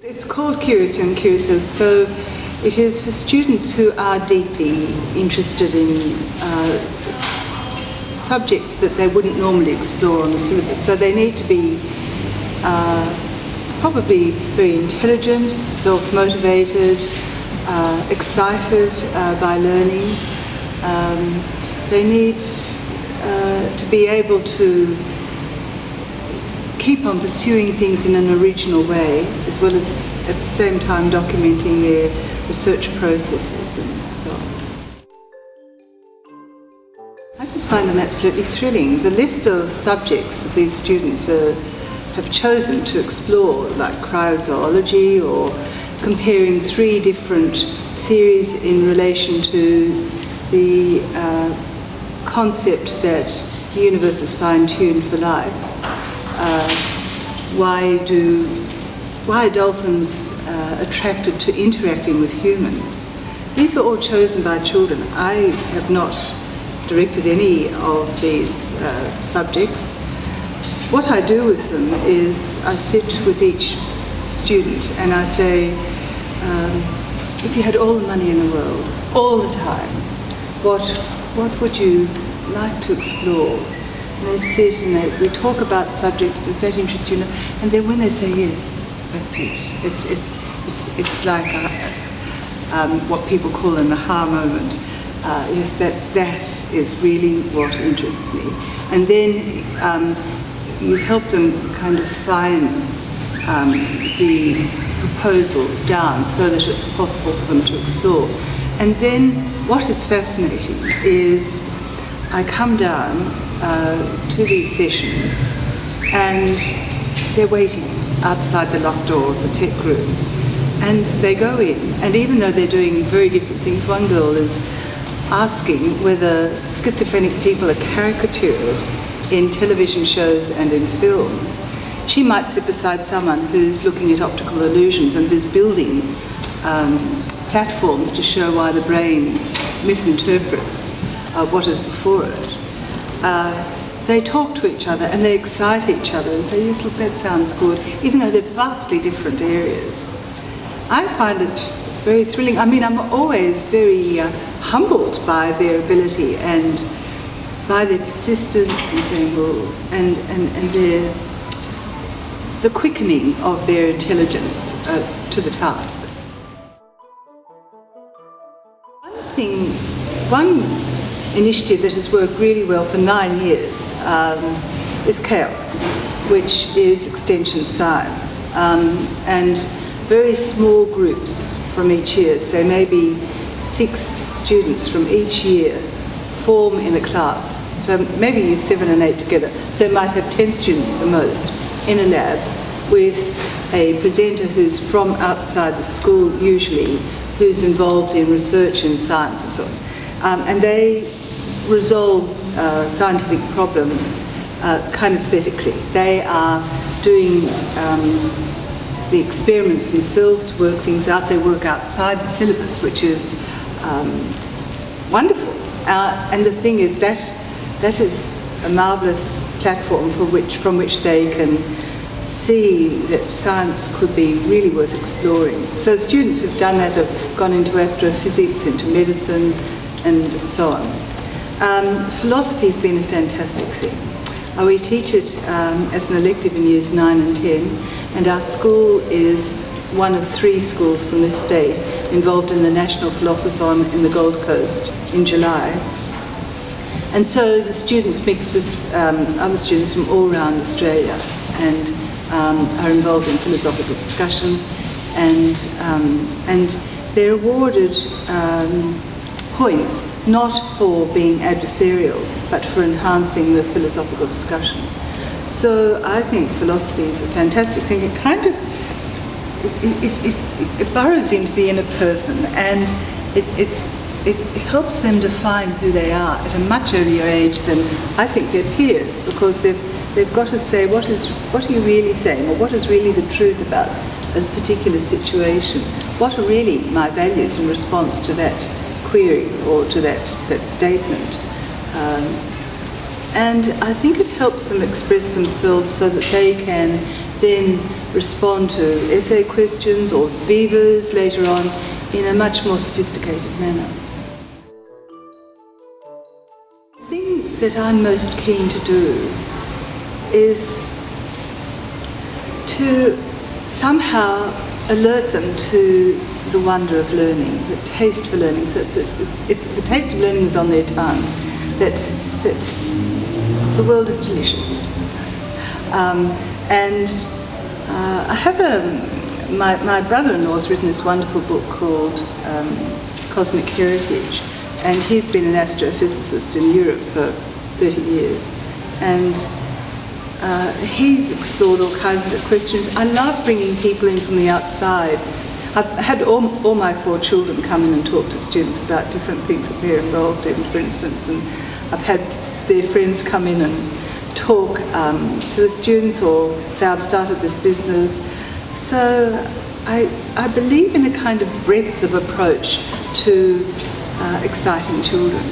It's called Curious Young Curiouses, so it is for students who are deeply interested in subjects that they wouldn't normally explore on the syllabus. So they need to be probably very intelligent, self-motivated, excited by learning. They need to be able to keep on pursuing things in an original way, as well as at the same time documenting their research processes and so on. I just find them absolutely thrilling. The list of subjects that these students have chosen to explore, like cryozoology, or comparing 3 different theories in relation to the concept that the universe is fine-tuned for life. Why are dolphins attracted to interacting with humans? These are all chosen by children. I have not directed any of these subjects. What I do with them is I sit with each student and I say, if you had all the money in the world, all the time, what would you like to explore? And they sit and we talk about subjects. Does that interest you? And then when they say yes, that's it. It's like what people call an aha moment. Yes, that is really what interests me. And then you help them kind of fine the proposal down so that it's possible for them to explore. And then what is fascinating is I come down to these sessions and they're waiting outside the locked door of the tech room, and they go in, and even though they're doing very different things, one girl is asking whether schizophrenic people are caricatured in television shows and in films. She might sit beside someone who's looking at optical illusions and who's building platforms to show why the brain misinterprets what is before it. They talk to each other and they excite each other and say, yes, look, that sounds good, even though they're vastly different areas. I find it very thrilling. I mean, I'm always very humbled by their ability and by their persistence and saying, well, and the quickening of their intelligence to the task. One initiative that has worked really well for 9 years is CHAOS, which is extension science, and very small groups from each year, so maybe 6 students from each year form in a class, so maybe year 7 and 8 together, so it might have 10 students at the most in a lab with a presenter who's from outside the school usually, who's involved in research in science and so on. And they resolve scientific problems kinesthetically. They are doing the experiments themselves to work things out. They work outside the syllabus, which is wonderful. And the thing is that is a marvellous platform from which they can see that science could be really worth exploring. So students who've done that have gone into astrophysics, into medicine, and so on. Philosophy's been a fantastic thing. We teach it as an elective in years 9 and 10, and our school is one of 3 schools from this state involved in the National Philosophathon in the Gold Coast in July. And so the students mix with other students from all around Australia and are involved in philosophical discussion, and they're awarded points not for being adversarial but for enhancing the philosophical discussion. So I think philosophy is a fantastic thing. It kind of it burrows into the inner person, and it helps them define who they are at a much earlier age than I think their peers, because they've got to say what are you really saying, or what is really the truth about a particular situation. What are really my values in response to that query or to that statement. And I think it helps them express themselves so that they can then respond to essay questions or beavers later on in a much more sophisticated manner. The thing that I'm most keen to do is to somehow alert them to the wonder of learning, the taste for learning. So it's the taste of learning is on their tongue, that the world is delicious. I have my brother-in-law's written this wonderful book called Cosmic Heritage, and he's been an astrophysicist in Europe for 30 years. And he's explored all kinds of questions. I love bringing people in from the outside. I've had all my 4 children come in and talk to students about different things that they're involved in, for instance, and I've had their friends come in and talk to the students or say, I've started this business. So I believe in a kind of breadth of approach to exciting children.